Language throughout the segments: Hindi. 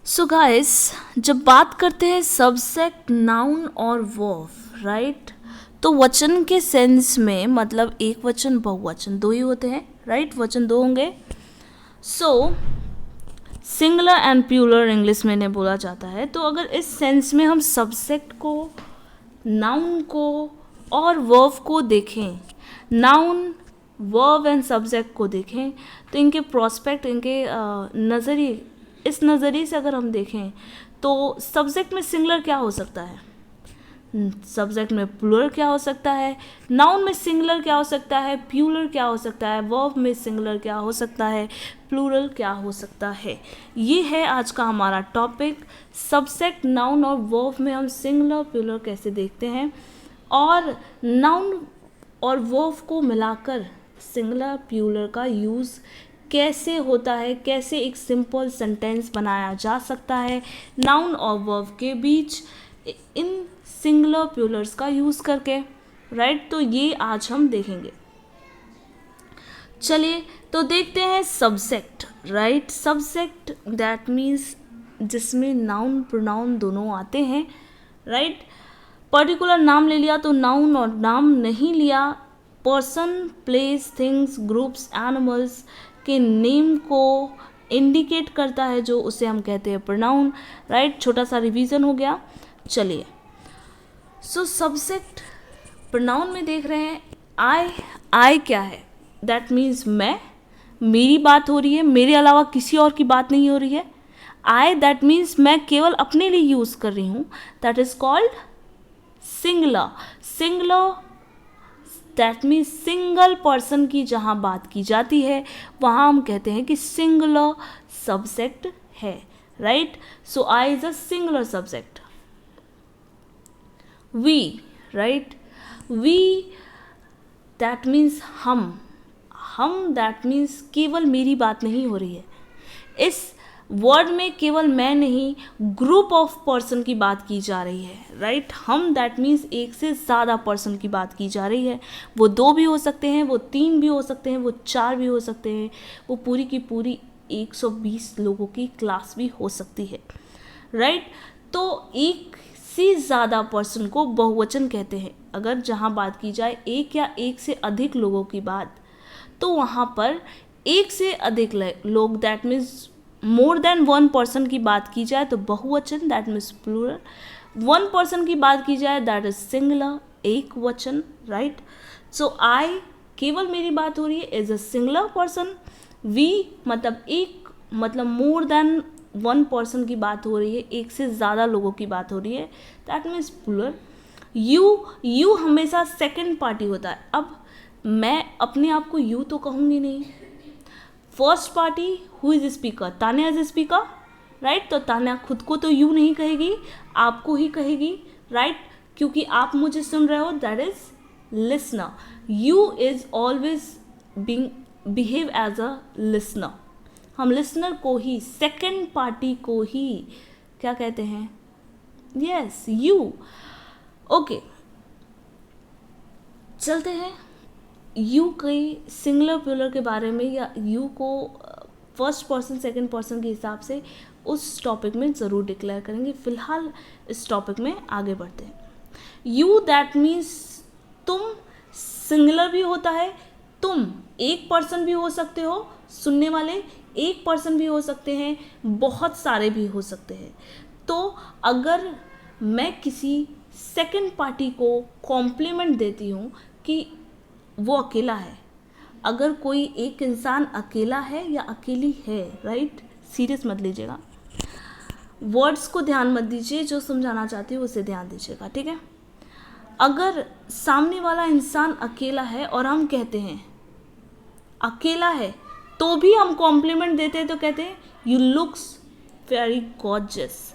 सो गाइस, जब बात करते हैं सब्जेक्ट, नाउन और वर्ब, राइट, तो वचन के सेंस में मतलब एक वचन बहुवचन दो ही होते हैं, राइट, वचन दो होंगे. सो सिंगुलर एंड प्लूरल इंग्लिश में इन्हें बोला जाता है. तो अगर इस सेंस में हम सब्जेक्ट को, नाउन को और वर्ब को देखें, नाउन, वर्ब एंड सब्जेक्ट को देखें, तो इनके प्रोस्पेक्ट, इनके नज़रिए, इस नज़रिए से अगर हम देखें तो सब्जेक्ट में सिंगुलर क्या हो सकता है, सब्जेक्ट में प्लूरल क्या हो सकता है, नाउन में सिंगुलर क्या हो सकता है, प्लूरल क्या हो सकता है, वर्ब में सिंगुलर क्या हो सकता है, प्लूरल क्या हो सकता है. ये है आज का हमारा टॉपिक. सब्जेक्ट, नाउन और वर्ब में हम सिंगुलर प्लूरल कैसे देखते हैं, और नाउन और वर्ब को मिलाकर सिंगुलर प्लूरल का यूज़ कैसे होता है, कैसे एक सिंपल सेंटेंस बनाया जा सकता है नाउन और वर्ब के बीच इन सिंगुलर प्लूरल्स का यूज़ करके, राइट. तो ये आज हम देखेंगे. चलिए तो देखते हैं subject, right. Subject that means जिसमें नाउन प्रोनाउन दोनों आते हैं, राइट. पर्टिकुलर नाम ले लिया तो नाउन, और नाम नहीं लिया, person, place, things, groups, animals के नेम को इंडिकेट करता है, जो उसे हम कहते हैं प्रोनाउन, राइट. छोटा सा रिवीजन हो गया. चलिए, सो सब्जेक्ट प्रोनाउन में देख रहे हैं. आई क्या है, दैट मीन्स मैं, मेरी बात हो रही है, मेरे अलावा किसी और की बात नहीं हो रही है. आई दैट मीन्स मैं केवल अपने लिए यूज़ कर रही हूँ, that is called singular. Singular that means single person की जहाँ बात की जाती है वहाँ हम कहते हैं कि सिंगुलर सब्जेक्ट है, right. So I is a singular subject. We, right. We that means हम दैट मीन्स केवल मेरी बात नहीं हो रही है. इस वर्ड में केवल मैं नहीं, ग्रुप ऑफ पर्सन की बात की जा रही है, राइट. हम दैट मीन्स एक से ज़्यादा पर्सन की बात की जा रही है. वो दो भी हो सकते हैं, वो तीन भी हो सकते हैं, वो चार भी हो सकते हैं, वो पूरी की पूरी 120 लोगों की क्लास भी हो सकती है, राइट. तो एक से ज़्यादा पर्सन को बहुवचन कहते हैं. अगर जहाँ बात की जाए एक या एक से अधिक लोगों की बात, तो वहाँ पर एक से अधिक लोग, that means more than one person की बात की जाए तो बहुवचन, that means plural. One person की बात की जाए दैट इज सिंगुलर, एक वचन, राइट. सो आई, केवल मेरी बात हो रही है, is a singular person. We मतलब एक, मतलब मोर देन वन पर्सन की बात हो रही है, एक से ज़्यादा लोगों की बात हो रही है, दैट मीन्स प्लूरल. यू हमेशा सेकेंड पार्टी होता है. अब मैं अपने आप को यू तो कहूँगी नहीं. First party who is speaker, Tanya is speaker, right. तो तान्या खुद को तो यू नहीं कहेगी, आपको ही कहेगी, राइट. क्योंकि आप मुझे सुन रहे हो, that is listener. You is always being behave as a listener. हम लिसनर को ही, सेकेंड पार्टी को ही क्या कहते हैं, यस, यू. ओके, चलते हैं यू के सिंगुलर प्लूरल के बारे में, या यू को फर्स्ट पर्सन सेकंड पर्सन के हिसाब से उस टॉपिक में ज़रूर डिक्लेयर करेंगे. फिलहाल इस टॉपिक में आगे बढ़ते हैं. यू दैट मीन्स तुम, सिंगुलर भी होता है. तुम एक पर्सन भी हो सकते हो, सुनने वाले एक पर्सन भी हो सकते हैं, बहुत सारे भी हो सकते हैं. तो अगर मैं किसी सेकंड पार्टी को कॉम्प्लीमेंट देती हूँ कि वो अकेला है, अगर कोई एक इंसान अकेला है या अकेली है, राइट, सीरियस मत लीजिएगा, वर्ड्स को ध्यान मत दीजिए, जो समझाना चाहती हूँ उसे ध्यान दीजिएगा, ठीक है. अगर सामने वाला इंसान अकेला है और हम कहते हैं अकेला है, तो भी हम कॉम्प्लीमेंट देते हैं, तो कहते हैं you looks very gorgeous,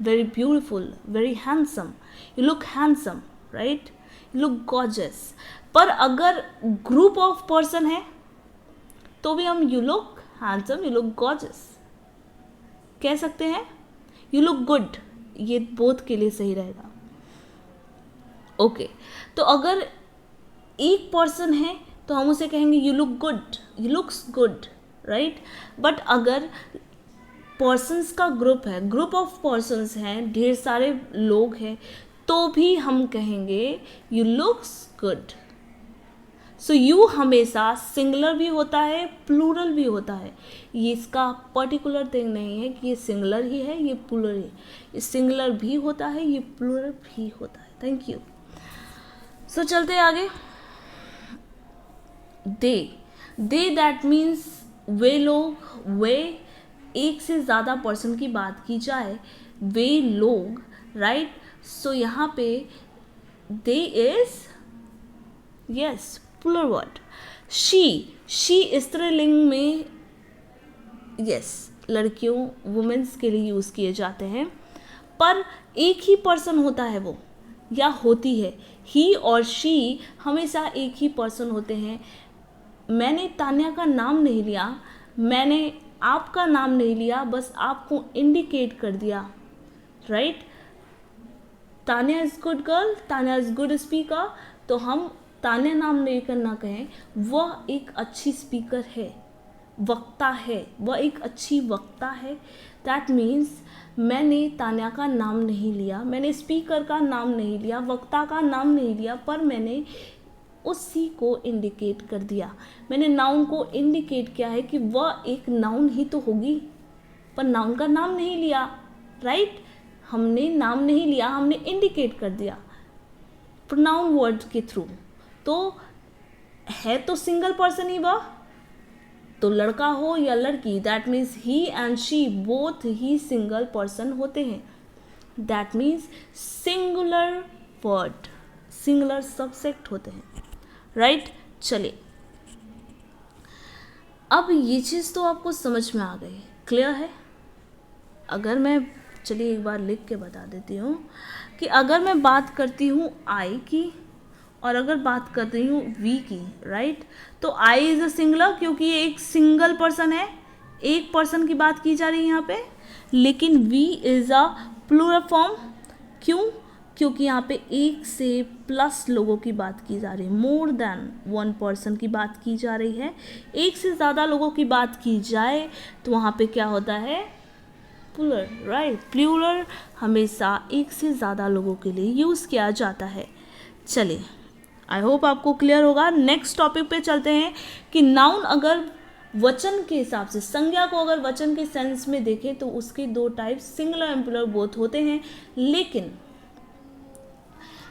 very beautiful, very handsome, you look handsome, right, you look gorgeous. पर अगर ग्रुप ऑफ पर्सन है तो भी हम you look handsome, you look gorgeous कह सकते हैं. you look good, ये बोथ के लिए सही रहेगा. ओके, तो अगर एक पर्सन है तो हम उसे कहेंगे you look good, you looks good, right. But अगर पर्सन्स का ग्रुप है, ग्रुप ऑफ पर्सन्स हैं, ढेर सारे लोग हैं, तो भी हम कहेंगे you looks good. So you हमेशा सिंगुलर भी होता है, प्लूरल भी होता है। ये इसका पर्टिकुलर थिंग नहीं है कि ये सिंगुलर ही है, ये प्लूरल ही है। ये सिंगुलर भी होता है, ये प्लूरल भी होता है। Thank you. सो चलते हैं आगे। दे दैट मीन्स वे लोग, वे एक से ज़्यादा पर्सन की बात की जाए, वे लोग, राइट। सो यहाँ पे they is yes plural word. She स्त्रीलिंग में यस लड़कियों वुमेन्स के लिए यूज़ किए जाते हैं, पर एक ही पर्सन होता है वो या होती है। ही और शी हमेशा एक ही पर्सन होते हैं। मैंने तान्या का नाम नहीं लिया, मैंने आपका नाम नहीं लिया, बस आपको इंडिकेट कर दिया, right. Tanya is good girl, Tanya is good speaker, तो हम तान्या नाम लेकर ना कहें, वह एक अच्छी स्पीकर है, वक्ता है, वह एक अच्छी वक्ता है। दैट मीन्स मैंने तान्या का नाम नहीं लिया, मैंने स्पीकर का नाम नहीं लिया, वक्ता का नाम नहीं लिया, पर मैंने उसी को इंडिकेट कर दिया। मैंने नाउन को इंडिकेट किया है कि वह एक नाउन ही तो होगी, पर नाउन का नाम नहीं लिया, राइट। हमने नाम नहीं लिया, हमने इंडिकेट कर दिया प्रोनाउन वर्ड के थ्रू। तो है तो सिंगल पर्सन ही वह, तो लड़का हो या लड़की, that means he and she both he single person होते हैं। That means singular word, singular subject होते हैं, राइट। चलिए, अब ये चीज़ तो आपको समझ में आ गई, क्लियर है। अगर मैं, चलिए एक बार लिख के बता देती हूँ कि अगर मैं बात करती हूँ आई की और अगर बात करती हूँ वी की, राइट, तो आई इज़ अ सिंगुलर क्योंकि ये एक सिंगल पर्सन है, एक पर्सन की बात की जा रही है यहाँ पे। लेकिन we is a plural form, क्यों? क्योंकि यहाँ पे एक से प्लस लोगों की बात की जा रही है, मोर देन वन पर्सन की बात की जा रही है। एक से ज़्यादा लोगों की बात की जाए तो वहाँ पे क्या होता है? Plural, right. प्लूरल हमेशा एक से ज़्यादा लोगों के लिए यूज़ किया जाता है। चलिए, आई होप आपको क्लियर होगा। नेक्स्ट टॉपिक पे चलते हैं कि नाउन अगर वचन के हिसाब से, संज्ञा को अगर वचन के सेंस में देखें तो उसके दो type, singular and plural both होते हैं।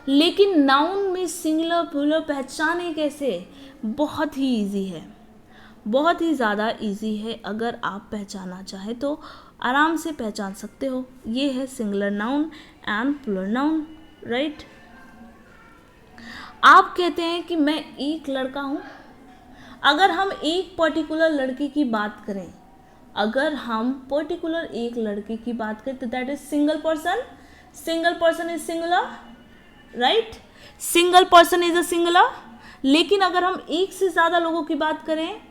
लेकिन नाउन में सिंगुलर प्लूरल पहचाने कैसे? बहुत ही इजी है, बहुत ही ज़्यादा इजी है। अगर आप पहचानना चाहें तो आराम से पहचान सकते हो। ये है singular noun and plural noun, right. आप कहते हैं कि मैं एक लड़का हूँ। अगर हम एक पर्टिकुलर लड़के की बात करें, अगर हम पर्टिकुलर एक लड़के की बात करें तो that is single person. Single person is singular, right. Single person is a singular. लेकिन अगर हम एक से ज़्यादा लोगों की बात करें,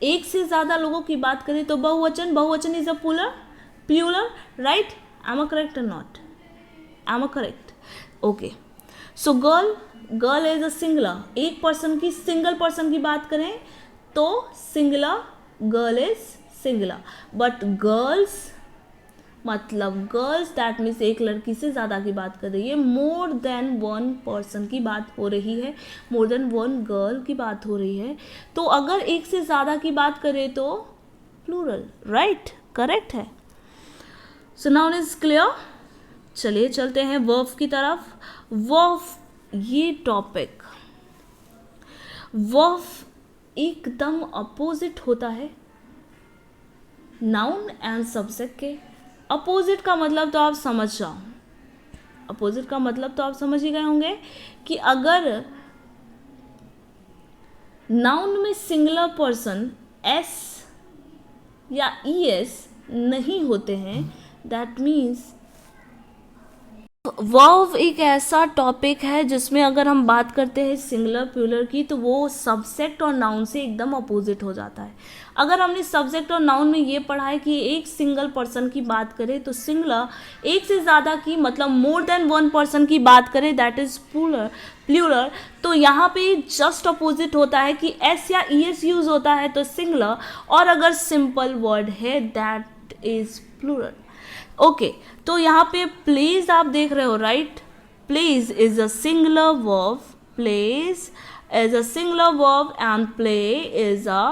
एक से ज़्यादा लोगों की बात करें तो बहुवचन, बहुवचन is a plural, right. Am a correct और not? Am a correct, okay. So girl is a singular. एक पर्सन की, सिंगल पर्सन की बात करें तो singular, girl is singular. But girls मतलब गर्ल्स दैट मीन्स एक लड़की से ज़्यादा की बात कर रही है, मोर देन वन पर्सन की बात हो रही है, मोर देन वन गर्ल की बात हो रही है। तो अगर एक से ज़्यादा की बात करें तो प्लूरल, राइट, करेक्ट है। सो नाउन इज क्लियर। चलिए चलते हैं वर्ब की तरफ। वर्ब, ये टॉपिक, वर्ब एकदम अपोजिट होता है नाउन एंड सब्जेक्ट के। अपोजिट का मतलब तो आप समझ जाओ, अपोजिट का मतलब तो आप समझ ही गए होंगे कि अगर नाउन में सिंगुलर पर्सन एस या ईएस नहीं होते हैं, दैट मीन्स वर्ब एक ऐसा टॉपिक है जिसमें अगर हम बात करते हैं सिंगुलर प्लूरल की तो वो सब्जेक्ट और नाउन से एकदम अपोजिट हो जाता है। अगर हमने सब्जेक्ट और नाउन में ये पढ़ा है कि एक सिंगल पर्सन की बात करें तो सिंगुलर, एक से ज़्यादा की मतलब मोर देन वन पर्सन की बात करें दैट इज प्लूरल। तो यहाँ पे जस्ट अपोजिट होता है कि एस या ई एस यूज होता है तो सिंगुलर, और अगर सिंपल वर्ड है दैट इज प्लूरल. ओके, तो यहाँ पे प्लेज आप देख रहे हो, right. Plays is a singular verb, plays is a singular verb and play is a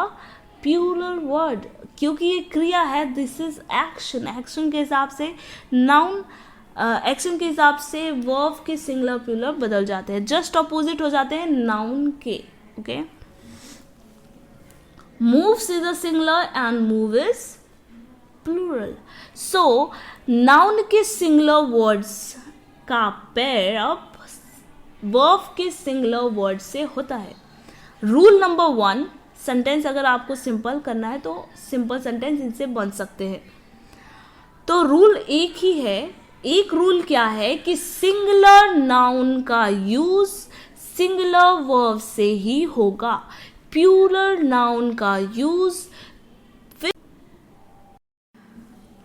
plural word. क्योंकि ये क्रिया है, दिस इज एक्शन. एक्शन के हिसाब से नाउन, एक्शन के हिसाब से वर्ब के सिंगुलर प्लूरल बदल जाते हैं, जस्ट अपोजिट हो जाते हैं नाउन के. Okay, moves is a singular and move is plural. So noun के singular words का pair up verb के singular word से होता है. रूल नंबर 1, सेंटेंस अगर आपको सिंपल करना है तो सिंपल सेंटेंस इनसे बन सकते हैं. तो रूल एक ही है. एक रूल क्या है कि सिंगुलर नाउन का यूज सिंगुलर वर्ब से ही होगा, प्लूरल नाउन का यूज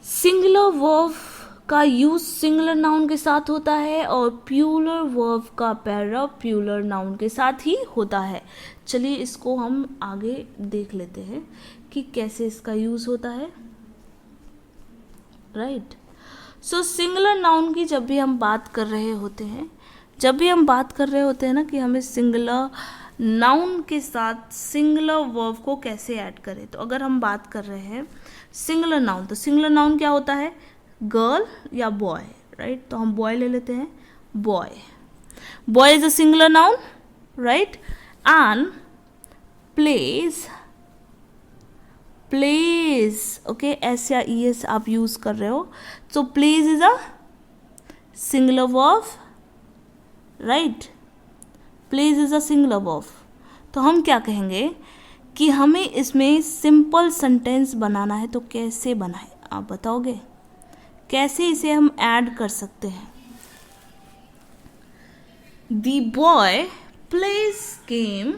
सिंगुलर वर्ब का यूज सिंगुलर नाउन के साथ होता है और प्लूरल वर्ब का पैरअप प्लूरल नाउन के साथ ही होता है. चलिए इसको हम आगे देख लेते हैं कि कैसे इसका यूज होता है. राइट. सो सिंगुलर नाउन की जब भी हम बात कर रहे होते हैं, ना कि हमें सिंगुलर नाउन के साथ सिंगुलर वर्ब को कैसे ऐड करें, तो अगर हम बात कर रहे हैं सिंगुलर नाउन, तो सिंगुलर नाउन क्या होता है, गर्ल या बॉय. राइट. तो हम बॉय ले लेते हैं. Boy is a singular noun, right. And plays okay, S या ई एस आप यूज कर रहे हो, so plays is a singular verb, right. Plays is a singular verb. तो हम क्या कहेंगे कि हमें इसमें सिंपल सेंटेंस बनाना है, तो कैसे बनाए आप बताओगे, कैसे इसे हम ऐड कर सकते हैं. The boy plays game,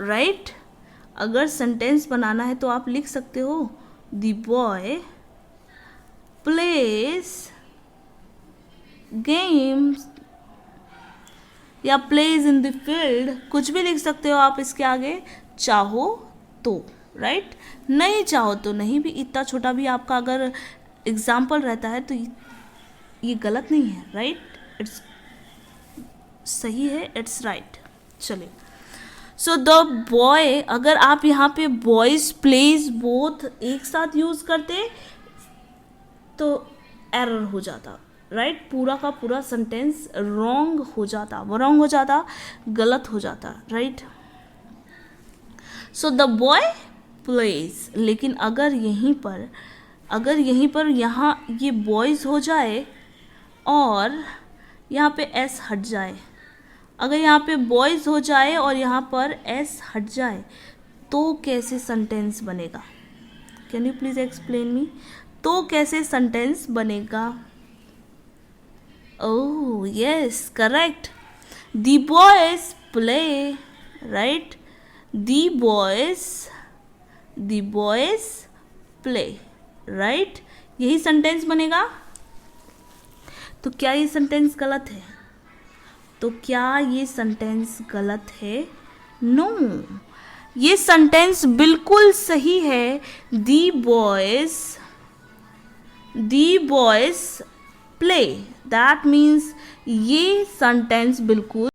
right. अगर सेंटेंस बनाना है तो आप लिख सकते हो द बॉय प्लेज गेम्स या प्लेज इन द फील्ड, कुछ भी लिख सकते हो आप इसके आगे, चाहो तो, राइट. नहीं चाहो तो नहीं, भी इतना छोटा भी आपका अगर एग्जाम्पल रहता है तो ये गलत नहीं है, राइट. इट्स सही है, इट्स राइट. चलिए, सो द बॉय, अगर आप यहाँ पे बॉयज प्लेज बोथ एक साथ यूज करते तो एरर हो जाता, राइट. पूरा का पूरा सेंटेंस रॉन्ग हो जाता, गलत हो जाता, right. So the boy plays, लेकिन अगर यहीं पर यहाँ ये बॉयज हो जाए और यहाँ पे एस हट जाए, अगर यहाँ पे बॉयज हो जाए और यहाँ पर एस हट जाए तो कैसे सेंटेंस बनेगा, can you please explain me. तो कैसे सेंटेंस बनेगा. Oh yes, correct. The boys play, right. The boys play, right. यही सेंटेंस बनेगा. तो क्या ये सेंटेंस गलत है, नो, ये सेंटेंस बिल्कुल सही है. दी बॉयज प्ले, दैट मीन्स ये सेंटेंस बिल्कुल